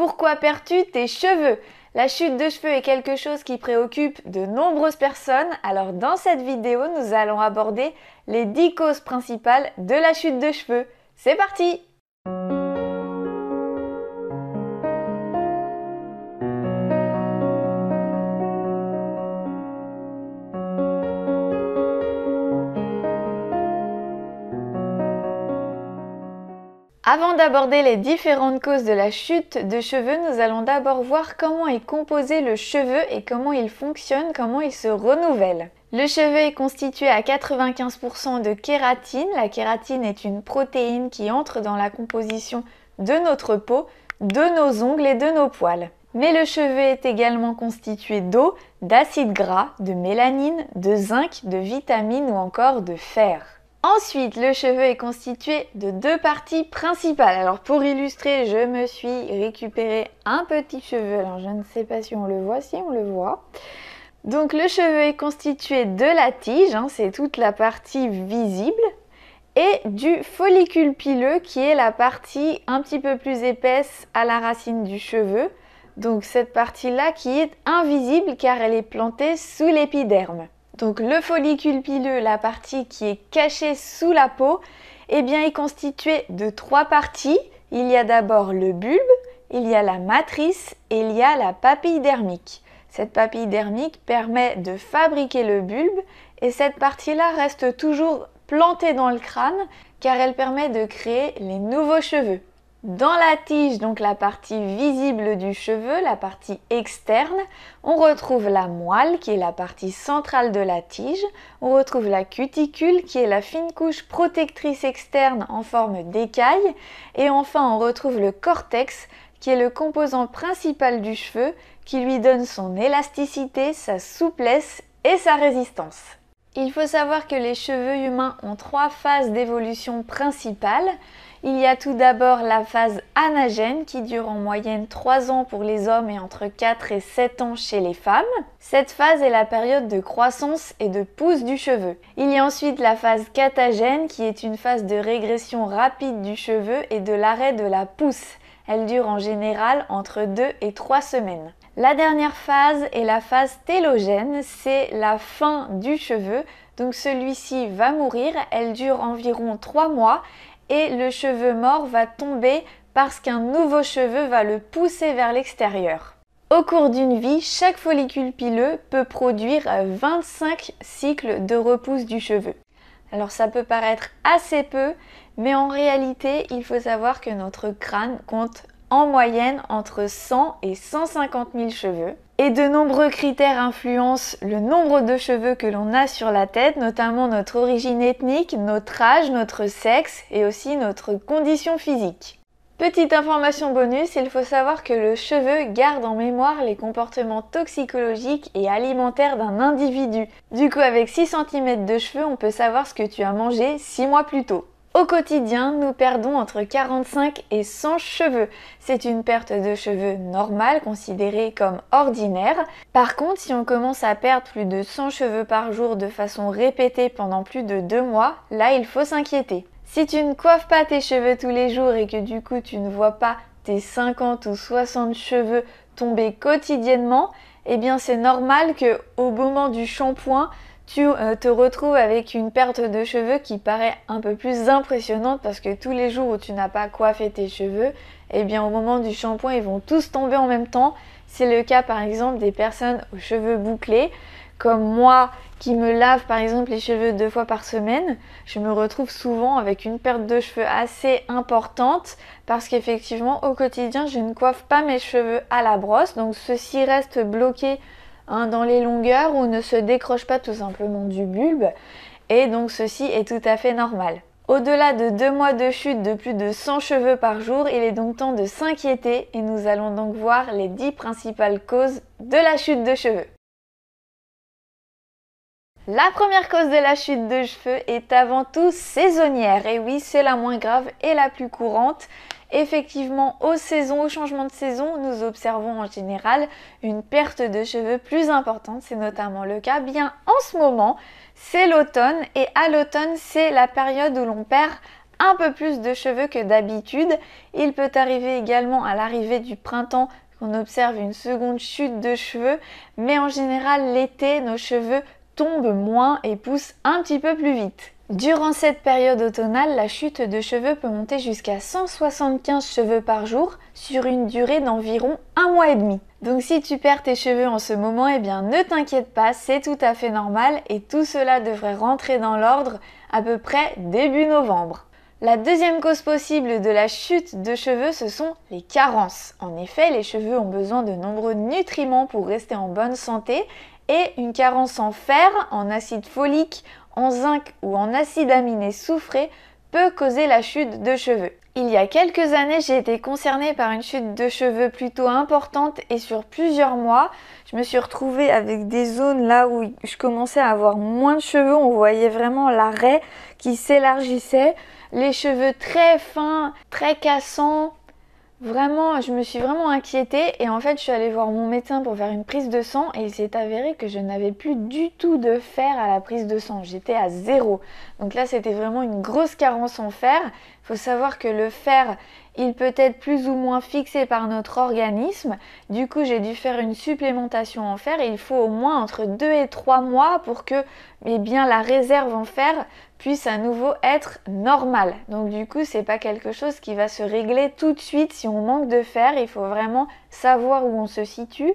Pourquoi perds-tu tes cheveux? La chute de cheveux est quelque chose qui préoccupe de nombreuses personnes. Alors dans cette vidéo, nous allons aborder les 10 causes principales de la chute de cheveux. C'est parti! Avant d'aborder les différentes causes de la chute de cheveux, nous allons d'abord voir comment est composé le cheveu et comment il fonctionne, comment il se renouvelle. Le cheveu est constitué à 95% de kératine. La kératine est une protéine qui entre dans la composition de notre peau, de nos ongles et de nos poils. Mais le cheveu est également constitué d'eau, d'acides gras, de mélanine, de zinc, de vitamines ou encore de fer. Ensuite, le cheveu est constitué de deux parties principales. Alors pour illustrer, je me suis récupéré un petit cheveu. Alors je ne sais pas si on le voit, si on le voit. Donc le cheveu est constitué de la tige, c'est toute la partie visible, et du follicule pileux qui est la partie un petit peu plus épaisse à la racine du cheveu. Donc cette partie-là qui est invisible car elle est plantée sous l'épiderme. Donc le follicule pileux, la partie qui est cachée sous la peau, est constitué de trois parties. Il y a d'abord le bulbe, il y a la matrice et il y a la papille dermique. Cette papille dermique permet de fabriquer le bulbe et cette partie-là reste toujours plantée dans le crâne car elle permet de créer les nouveaux cheveux. Dans la tige, donc la partie visible du cheveu, la partie externe, on retrouve la moelle qui est la partie centrale de la tige, on retrouve la cuticule qui est la fine couche protectrice externe en forme d'écaille et enfin on retrouve le cortex qui est le composant principal du cheveu qui lui donne son élasticité, sa souplesse et sa résistance. Il faut savoir que les cheveux humains ont trois phases d'évolution principales. Il y a tout d'abord la phase anagène qui dure en moyenne 3 ans pour les hommes et entre 4 et 7 ans chez les femmes. Cette phase est la période de croissance et de pousse du cheveu. Il y a ensuite la phase catagène qui est une phase de régression rapide du cheveu et de l'arrêt de la pousse. Elle dure en général entre 2 et 3 semaines. La dernière phase est la phase télogène, c'est la fin du cheveu. Donc celui-ci va mourir, elle dure environ 3 mois. Et le cheveu mort va tomber parce qu'un nouveau cheveu va le pousser vers l'extérieur. Au cours d'une vie, chaque follicule pileux peut produire 25 cycles de repousse du cheveu. Alors ça peut paraître assez peu, mais en réalité, il faut savoir que notre crâne compte en moyenne entre 100 et 150 000 cheveux. Et de nombreux critères influencent le nombre de cheveux que l'on a sur la tête, notamment notre origine ethnique, notre âge, notre sexe et aussi notre condition physique. Petite information bonus, il faut savoir que le cheveu garde en mémoire les comportements toxicologiques et alimentaires d'un individu. Du coup, avec 6 cm de cheveux, on peut savoir ce que tu as mangé 6 mois plus tôt. Au quotidien, nous perdons entre 45 et 100 cheveux. C'est une perte de cheveux normale, considérée comme ordinaire. Par contre, si on commence à perdre plus de 100 cheveux par jour de façon répétée pendant plus de 2 mois, là il faut s'inquiéter. Si tu ne coiffes pas tes cheveux tous les jours et que du coup tu ne vois pas tes 50 ou 60 cheveux tomber quotidiennement, c'est normal qu'au moment du shampoing, tu te retrouves avec une perte de cheveux qui paraît un peu plus impressionnante parce que tous les jours où tu n'as pas coiffé tes cheveux, au moment du shampoing, ils vont tous tomber en même temps. C'est le cas par exemple des personnes aux cheveux bouclés, comme moi qui me lave par exemple les cheveux 2 fois par semaine. Je me retrouve souvent avec une perte de cheveux assez importante parce qu'effectivement au quotidien, je ne coiffe pas mes cheveux à la brosse, donc ceux-ci restent bloqués dans les longueurs ou ne se décroche pas tout simplement du bulbe et donc ceci est tout à fait normal. Au-delà de 2 mois de chute de plus de 100 cheveux par jour, il est donc temps de s'inquiéter et nous allons donc voir les 10 principales causes de la chute de cheveux. La première cause de la chute de cheveux est avant tout saisonnière et oui, c'est la moins grave et la plus courante. Effectivement, aux saisons, au changement de saison, nous observons en général une perte de cheveux plus importante. C'est notamment le cas en ce moment, c'est l'automne et à l'automne, c'est la période où l'on perd un peu plus de cheveux que d'habitude. Il peut arriver également à l'arrivée du printemps qu'on observe une seconde chute de cheveux, mais en général l'été, nos cheveux tombent moins et poussent un petit peu plus vite. Durant cette période automnale, la chute de cheveux peut monter jusqu'à 175 cheveux par jour sur une durée d'environ 1 mois et demi. Donc si tu perds tes cheveux en ce moment, eh bien ne t'inquiète pas, c'est tout à fait normal et tout cela devrait rentrer dans l'ordre à peu près début novembre. La deuxième cause possible de la chute de cheveux, ce sont les carences. En effet, les cheveux ont besoin de nombreux nutriments pour rester en bonne santé et une carence en fer, en acide folique, en zinc ou en acide aminé soufré peut causer la chute de cheveux. Il y a quelques années, j'ai été concernée par une chute de cheveux plutôt importante et sur plusieurs mois, je me suis retrouvée avec des zones là où je commençais à avoir moins de cheveux. On voyait vraiment la raie qui s'élargissait, les cheveux très fins, très cassants. Vraiment, je me suis vraiment inquiétée et en fait je suis allée voir mon médecin pour faire une prise de sang et il s'est avéré que je n'avais plus du tout de fer à la prise de sang, j'étais à 0. Donc là c'était vraiment une grosse carence en fer. Il faut savoir que le fer, il peut être plus ou moins fixé par notre organisme. Du coup j'ai dû faire une supplémentation en fer et il faut au moins entre 2 et 3 mois pour que la réserve en fer puisse à nouveau être normale. Donc du coup, c'est pas quelque chose qui va se régler tout de suite si on manque de fer. Il faut vraiment savoir où on se situe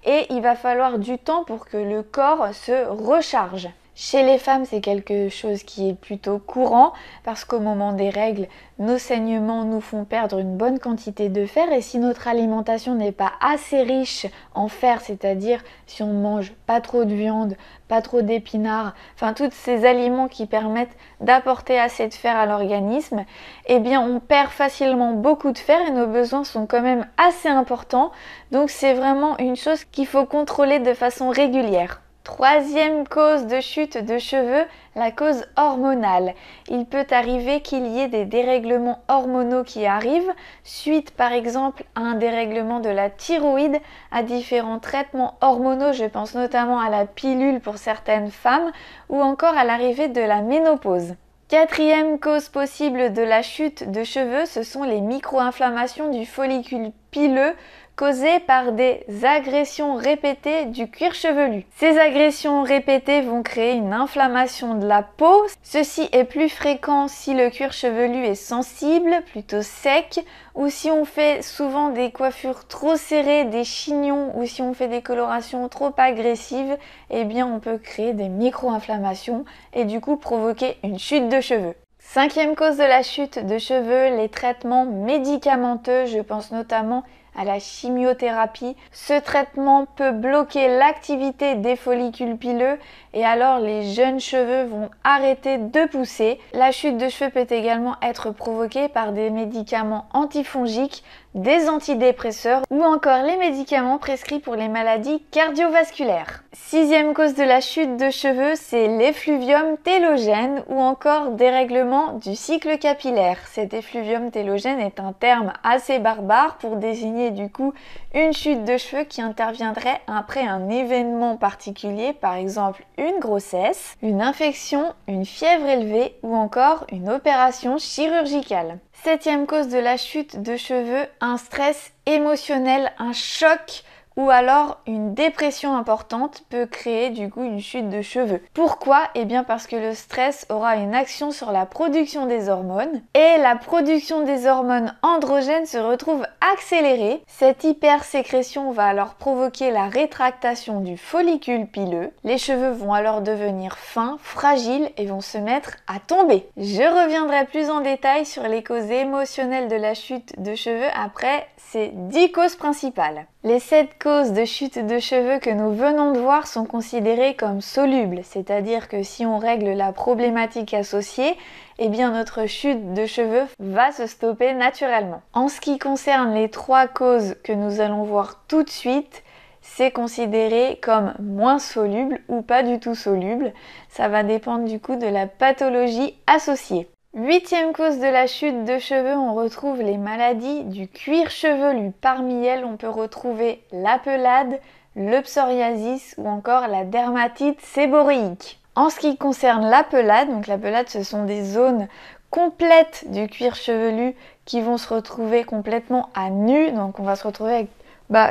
et il va falloir du temps pour que le corps se recharge. Chez les femmes, c'est quelque chose qui est plutôt courant parce qu'au moment des règles, nos saignements nous font perdre une bonne quantité de fer et si notre alimentation n'est pas assez riche en fer, c'est-à-dire si on mange pas trop de viande, pas trop d'épinards, enfin tous ces aliments qui permettent d'apporter assez de fer à l'organisme, eh bien on perd facilement beaucoup de fer et nos besoins sont quand même assez importants. Donc c'est vraiment une chose qu'il faut contrôler de façon régulière. Troisième cause de chute de cheveux, la cause hormonale. Il peut arriver qu'il y ait des dérèglements hormonaux qui arrivent, suite par exemple à un dérèglement de la thyroïde, à différents traitements hormonaux, je pense notamment à la pilule pour certaines femmes, ou encore à l'arrivée de la ménopause. Quatrième cause possible de la chute de cheveux, ce sont les micro-inflammations du follicule pileux causées par des agressions répétées du cuir chevelu. Ces agressions répétées vont créer une inflammation de la peau. Ceci est plus fréquent si le cuir chevelu est sensible, plutôt sec, ou si on fait souvent des coiffures trop serrées, des chignons, ou si on fait des colorations trop agressives, eh bien on peut créer des micro-inflammations et du coup provoquer une chute de cheveux. Cinquième cause de la chute de cheveux, les traitements médicamenteux, je pense notamment à la chimiothérapie. Ce traitement peut bloquer l'activité des follicules pileux et alors les jeunes cheveux vont arrêter de pousser. La chute de cheveux peut également être provoquée par des médicaments antifongiques, des antidépresseurs ou encore les médicaments prescrits pour les maladies cardiovasculaires. Sixième cause de la chute de cheveux, c'est l'effluvium télogène ou encore dérèglement du cycle capillaire. Cet effluvium télogène est un terme assez barbare pour désigner du coup une chute de cheveux qui interviendrait après un événement particulier, par exemple une grossesse, une infection, une fièvre élevée ou encore une opération chirurgicale. Septième cause de la chute de cheveux, un stress émotionnel, un choc ou alors une dépression importante peut créer du coup une chute de cheveux. Pourquoi? Eh bien parce que le stress aura une action sur la production des hormones et la production des hormones androgènes se retrouve accélérée. Cette hypersécrétion va alors provoquer la rétractation du follicule pileux. Les cheveux vont alors devenir fins, fragiles et vont se mettre à tomber. Je reviendrai plus en détail sur les causes émotionnelles de la chute de cheveux après ces 10 causes principales. Les 7 causes de chute de cheveux que nous venons de voir sont considérées comme solubles, c'est-à-dire que si on règle la problématique associée, eh bien notre chute de cheveux va se stopper naturellement. En ce qui concerne les 3 causes que nous allons voir tout de suite, c'est considéré comme moins soluble ou pas du tout soluble. Ça va dépendre du coup de la pathologie associée. Huitième cause de la chute de cheveux, on retrouve les maladies du cuir chevelu. Parmi elles, on peut retrouver la pelade, le psoriasis ou encore la dermatite séborréique. En ce qui concerne la pelade, donc la pelade ce sont des zones complète du cuir chevelu qui vont se retrouver complètement à nu. Donc on va se retrouver avec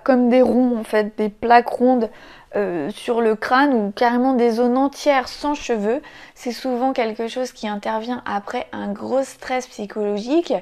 comme des ronds en fait, des plaques rondes sur le crâne ou carrément des zones entières sans cheveux. C'est souvent quelque chose qui intervient après un gros stress psychologique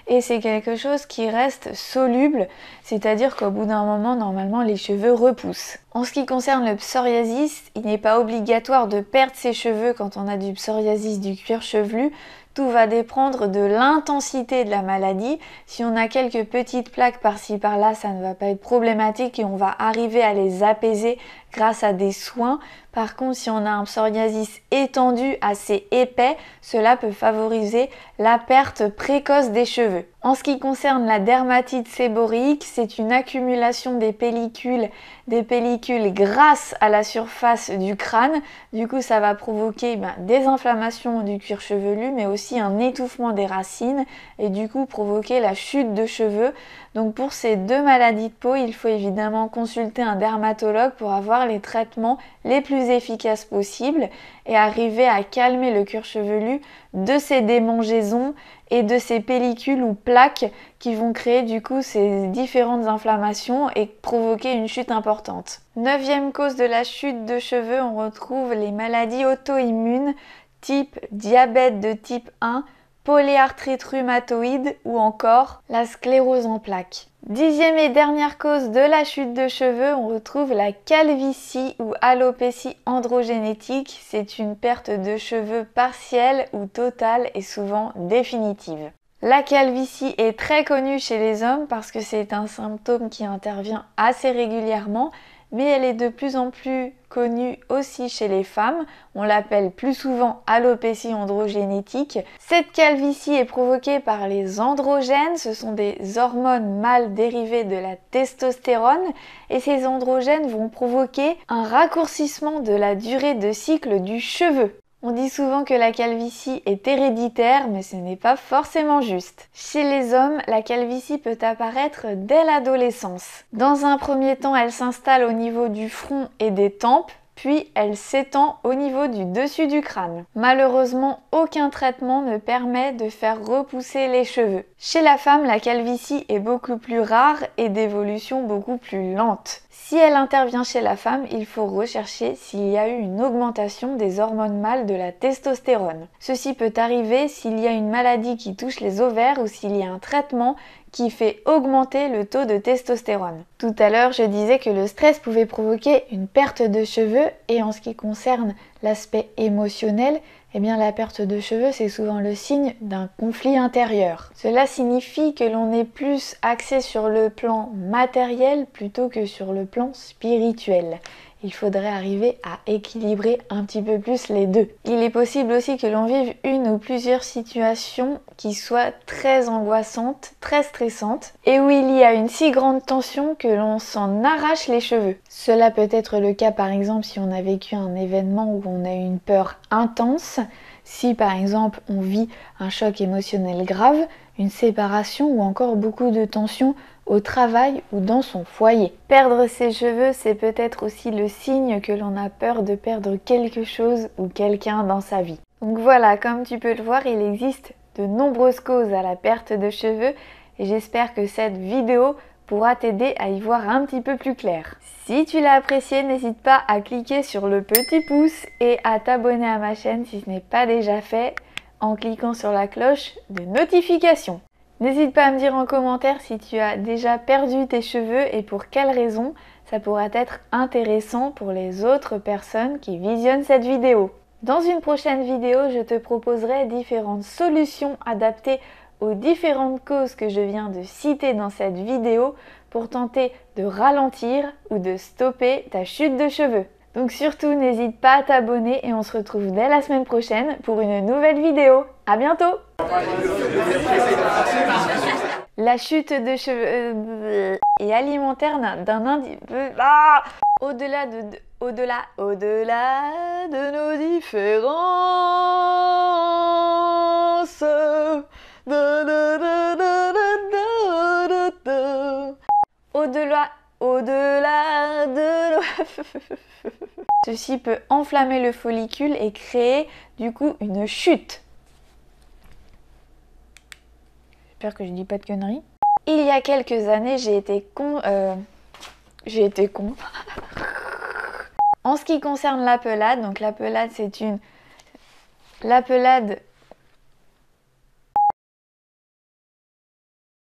et c'est quelque chose qui reste soluble, c'est-à-dire qu'au bout d'un moment, normalement, les cheveux repoussent. En ce qui concerne le psoriasis, il n'est pas obligatoire de perdre ses cheveux quand on a du psoriasis du cuir chevelu. Tout va dépendre de l'intensité de la maladie. Si on a quelques petites plaques par-ci par-là, ça ne va pas être problématique et on va arriver à les apaiser grâce à des soins. Par contre, si on a un psoriasis étendu, assez épais, cela peut favoriser la perte précoce des cheveux. En ce qui concerne la dermatite séborrhéique, c'est une accumulation des pellicules grâce à la surface du crâne. Du coup, ça va provoquer des inflammations du cuir chevelu, mais aussi un étouffement des racines et du coup provoquer la chute de cheveux. Donc pour ces deux maladies de peau, il faut évidemment consulter un dermatologue pour avoir les traitements les plus efficaces possibles et arriver à calmer le cuir chevelu de ces démangeaisons et de ces pellicules ou plaques qui vont créer du coup ces différentes inflammations et provoquer une chute importante. 9e cause de la chute de cheveux, on retrouve les maladies auto-immunes type diabète de type 1, polyarthrite rhumatoïde ou encore la sclérose en plaques. 10e et dernière cause de la chute de cheveux, on retrouve la calvitie ou alopécie androgénétique. C'est une perte de cheveux partielle ou totale et souvent définitive. La calvitie est très connue chez les hommes parce que c'est un symptôme qui intervient assez régulièrement, mais elle est de plus en plus connue aussi chez les femmes. On l'appelle plus souvent alopécie androgénétique. Cette calvitie est provoquée par les androgènes, ce sont des hormones mâles dérivées de la testostérone et ces androgènes vont provoquer un raccourcissement de la durée de cycle du cheveu. On dit souvent que la calvitie est héréditaire, mais ce n'est pas forcément juste. Chez les hommes, la calvitie peut apparaître dès l'adolescence. Dans un premier temps, elle s'installe au niveau du front et des tempes, puis elle s'étend au niveau du dessus du crâne. Malheureusement, aucun traitement ne permet de faire repousser les cheveux. Chez la femme, la calvitie est beaucoup plus rare et d'évolution beaucoup plus lente. Si elle intervient chez la femme, il faut rechercher s'il y a eu une augmentation des hormones mâles de la testostérone. Ceci peut arriver s'il y a une maladie qui touche les ovaires ou s'il y a un traitement qui fait augmenter le taux de testostérone. Tout à l'heure, je disais que le stress pouvait provoquer une perte de cheveux et en ce qui concerne l'aspect émotionnel, eh bien la perte de cheveux c'est souvent le signe d'un conflit intérieur. Cela signifie que l'on est plus axé sur le plan matériel plutôt que sur le plan spirituel. Il faudrait arriver à équilibrer un petit peu plus les deux. Il est possible aussi que l'on vive une ou plusieurs situations qui soient très angoissantes, très stressantes, et où il y a une si grande tension que l'on s'en arrache les cheveux. Cela peut être le cas par exemple si on a vécu un événement où on a eu une peur intense, si par exemple on vit un choc émotionnel grave, une séparation ou encore beaucoup de tension au travail ou dans son foyer. Perdre ses cheveux, c'est peut-être aussi le signe que l'on a peur de perdre quelque chose ou quelqu'un dans sa vie. Donc voilà, comme tu peux le voir, il existe de nombreuses causes à la perte de cheveux et j'espère que cette vidéo pourra t'aider à y voir un petit peu plus clair. Si tu l'as apprécié, n'hésite pas à cliquer sur le petit pouce et à t'abonner à ma chaîne si ce n'est pas déjà fait en cliquant sur la cloche de notification. N'hésite pas à me dire en commentaire si tu as déjà perdu tes cheveux et pour quelles raisons. Ça pourrait être intéressant pour les autres personnes qui visionnent cette vidéo. Dans une prochaine vidéo, je te proposerai différentes solutions adaptées aux différentes causes que je viens de citer dans cette vidéo pour tenter de ralentir ou de stopper ta chute de cheveux. Donc surtout, n'hésite pas à t'abonner et on se retrouve dès la semaine prochaine pour une nouvelle vidéo. À bientôt! La chute de cheveux est alimentaire d'un individu. Au-delà de nos différences. Au-delà de nos... Ceci peut enflammer le follicule et créer du coup une chute. j'espère que je dis pas de conneries. Il y a quelques années, j'ai été con. En ce qui concerne la pelade, donc la pelade c'est une... La pelade